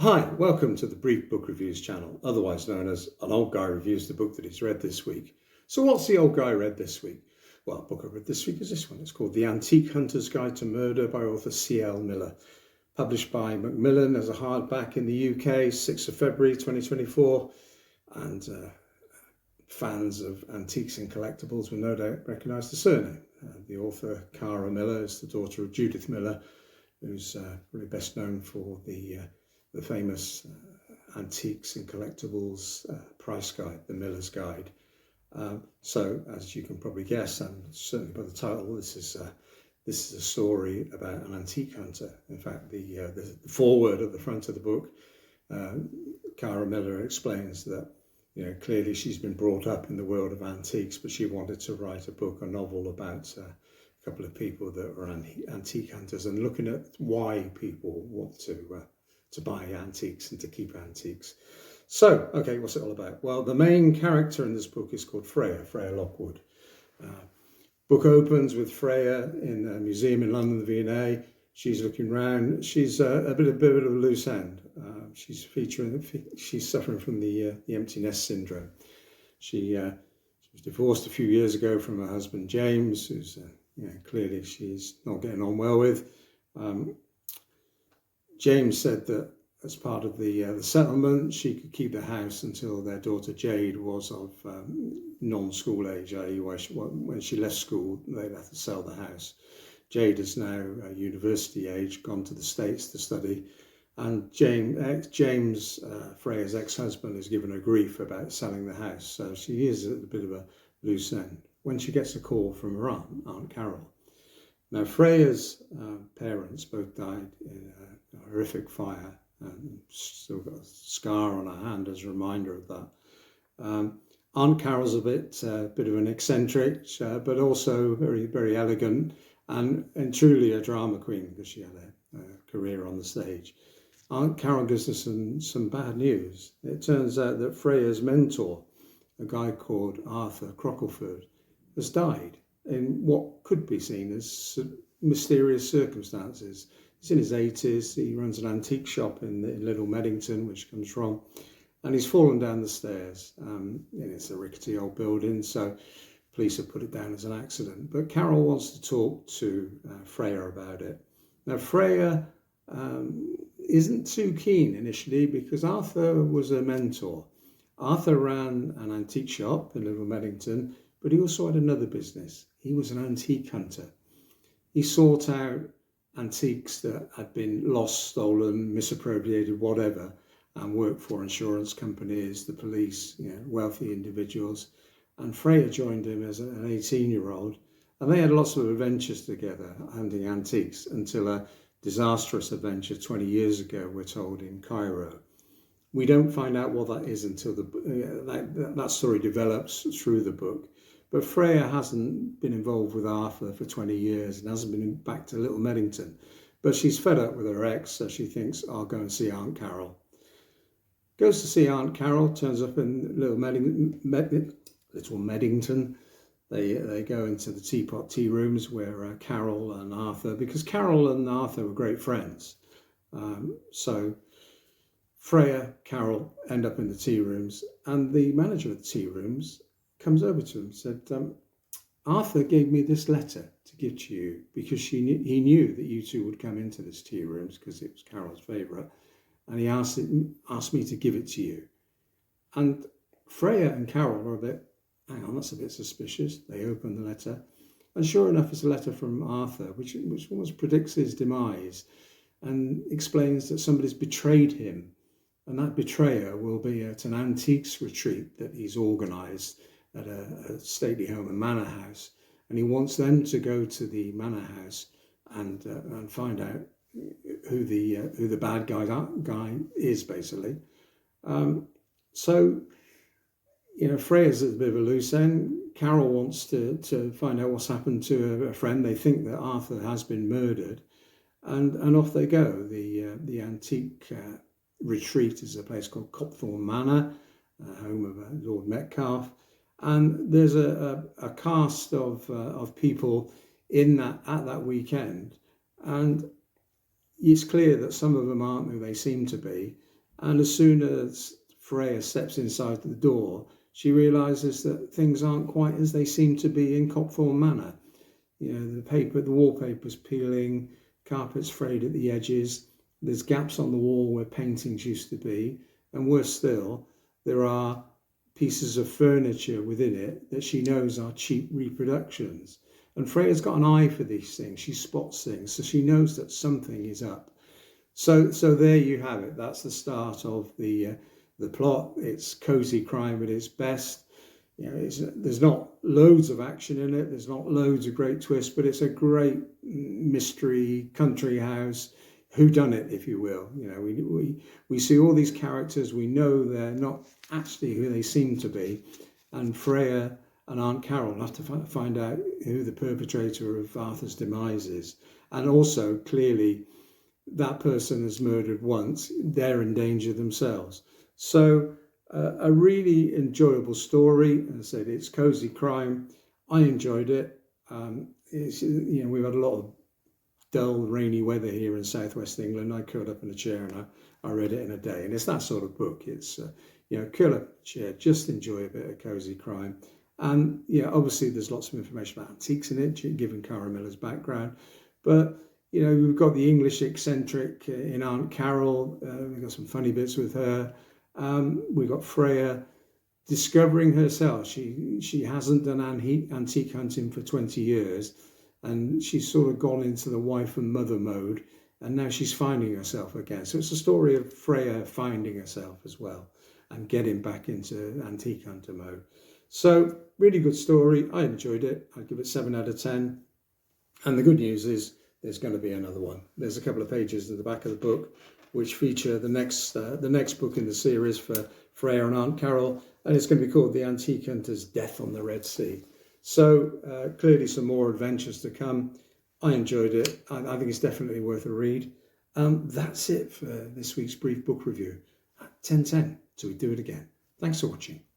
Hi, welcome to the Brief Book Reviews channel, otherwise known as An Old Guy Reviews the Book that he's read this week. So what's the old guy read this week? Well, the book I read this week is this one. It's called The Antique Hunter's Guide to Murder by author C.L.Miller, published by Macmillan as a hardback in the UK, 6th of February 2024. And fans of antiques and collectibles will no doubt recognise the surname. The author, Carole Miller, is the daughter of Judith Miller, who's really best known for the famous antiques and collectibles price guide, the Miller's Guide. So, as you can probably guess, and certainly by the title, this is a story about an antique hunter. In fact, the foreword at the front of the book, Carole Miller explains that clearly she's been brought up in the world of antiques, but she wanted to write a book, a novel about a couple of people that were antique hunters and looking at why people want to buy antiques and to keep antiques. So, okay, what's it all about? Well, the main character in this book is called Freya Lockwood. Book opens with Freya in a museum in London, the V&A. She's looking around. She's a bit of a loose end. She's suffering from the empty nest syndrome. She was divorced a few years ago from her husband James, who's clearly she's not getting on well with. James said that as part of the settlement, she could keep the house until their daughter Jade was of non-school age, i.e. when she left school, they'd have to sell the house. Jade is now university age, gone to the States to study, and James, Freya's ex-husband, has given her grief about selling the house, so she is at a bit of a loose end when she gets a call from her Aunt Carole. Now, Freya's parents both died in a horrific fire, and still got a scar on her hand as a reminder of that. Aunt Carole's a bit of an eccentric, but also very, very elegant and truly a drama queen because she had a career on the stage. Aunt Carole gives us some bad news. It turns out that Freya's mentor, a guy called Arthur Crockleford, has died in what could be seen as mysterious circumstances. He's in his 80s. He runs an antique shop in Little Meddington, which comes from, and he's fallen down the stairs. It's a rickety old building, so police have put it down as an accident. But Carole wants to talk to Freya about it. Now, Freya isn't too keen initially because Arthur was a mentor. Arthur ran an antique shop in Little Meddington, but he also had another business. He was an antique hunter. He sought out antiques that had been lost, stolen, misappropriated, whatever, and worked for insurance companies, the police, wealthy individuals. And Freya joined him as an 18-year-old, and they had lots of adventures together, hunting antiques, until a disastrous adventure 20 years ago, we're told, in Cairo. We don't find out what that is until that story develops through the book. But Freya hasn't been involved with Arthur for 20 years and hasn't been back to Little Meddington. But she's fed up with her ex, so she thinks, I'll go and see Aunt Carole. Goes to see Aunt Carole, turns up in Little Meddington. They go into the teapot tea rooms where Carole and Arthur, because Carole and Arthur were great friends. So Freya, Carole end up in the tea rooms, and the manager of the tea rooms comes over to him and said, Arthur gave me this letter to give to you because he knew that you two would come into this tea rooms because it was Carole's favourite, and he asked me to give it to you. And Freya and Carole are a bit, hang on, that's a bit suspicious. They open the letter, and sure enough, it's a letter from Arthur, which almost predicts his demise and explains that somebody's betrayed him, and that betrayer will be at an antiques retreat that he's organised at a stately home, a manor house, and he wants them to go to the manor house and find out who the bad guy is, basically. So Freya's at a bit of a loose end. Carole wants to find out what's happened to a friend. They think that Arthur has been murdered, and off they go. The antique retreat is a place called Copthorne Manor, home of Lord Metcalfe. And there's a cast of people at that weekend, and it's clear that some of them aren't who they seem to be. And as soon as Freya steps inside the door, she realises that things aren't quite as they seem to be in Copthorne Manor. The wallpaper's peeling, carpet's frayed at the edges, there's gaps on the wall where paintings used to be, and worse still, there are pieces of furniture within it that she knows are cheap reproductions. And Freya's got an eye for these things. She spots things, so she knows that something is up. So there you have it. That's the start of the plot. It's cosy crime at its best. There's not loads of action in it. There's not loads of great twists, but it's a great mystery country house whodunit, if you will. We see all these characters. We know they're not actually who they seem to be, and Freya and Aunt Carole have to find out who the perpetrator of Arthur's demise is, and also clearly that person has murdered once. They're in danger themselves. So a really enjoyable story. As I said, it's cosy crime. I enjoyed it. We've had a lot of dull, rainy weather here in southwest England. I curled up in a chair and I read it in a day. And it's that sort of book. It's curl up in a chair, just enjoy a bit of cosy crime. And obviously there's lots of information about antiques in it, given C.L.Miller's background. But we've got the English eccentric in Aunt Carole. We've got some funny bits with her. We've got Freya discovering herself. She hasn't done antique hunting for 20 years, and she's sort of gone into the wife and mother mode, and now she's finding herself again. So it's a story of Freya finding herself as well and getting back into antique hunter mode. So really good story. I enjoyed it. I'd give it 7 out of 10. And the good news is there's going to be another one. There's a couple of pages at the back of the book which feature the next book in the series for Freya and Aunt Carole, and it's going to be called The Antique Hunter's Death on the Red Sea. So clearly some more adventures to come. I enjoyed it. I think it's definitely worth a read. That's it for this week's brief book review at 10:10. So we do it again. Thanks for watching.